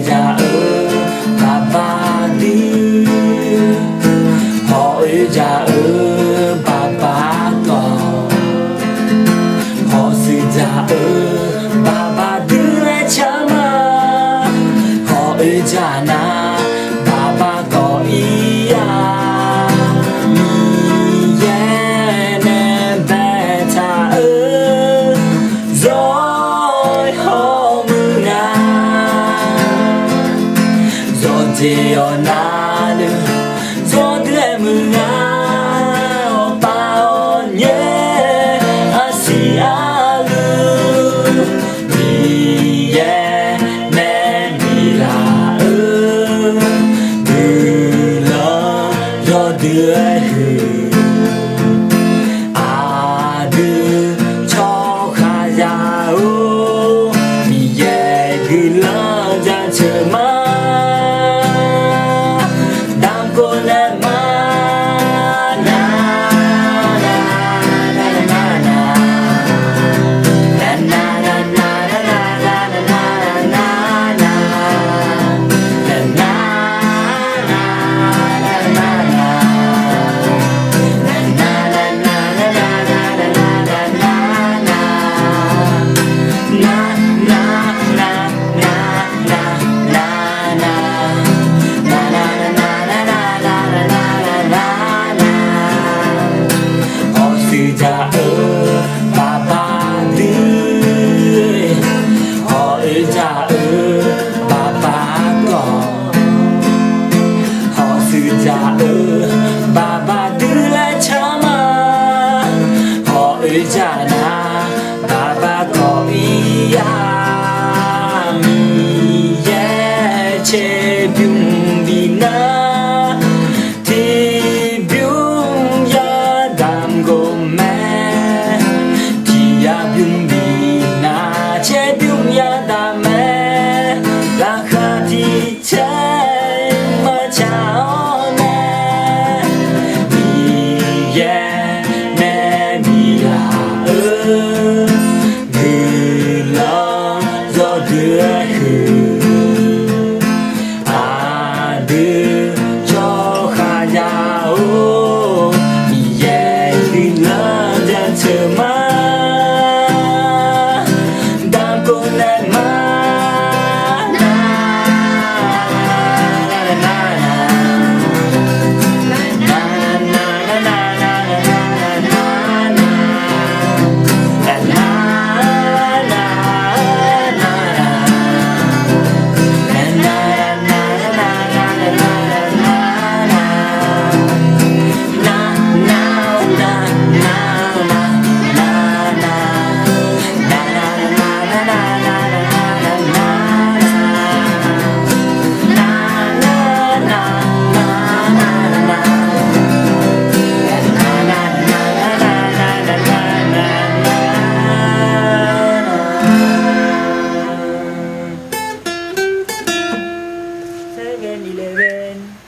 Già ở bà ba đi hỏi già ở bà ba còn họ sự già ở bà ba đưa cha mà hỏi già na bà ba có ý à mi ye nè bé cha ở rồi họ mừng à Dio nadu, zo de munga, opa onye asialu, miye me mila lo yo đưa adu cho kha ya o, miye lo ja chema. Già ở bà ba đi hỏi già ở bà ba còn họ sự già ở bà ba đưa lại cha mà hỏi già na bà ba có ý à mi ye che biung đi na thì biung ya đam gồm Yung bina che yung yada me la khati che ma chao me mi ye me mi la gư lo do đưa đưa cho kha ya o mi ye gư lo da chờ ma Eleven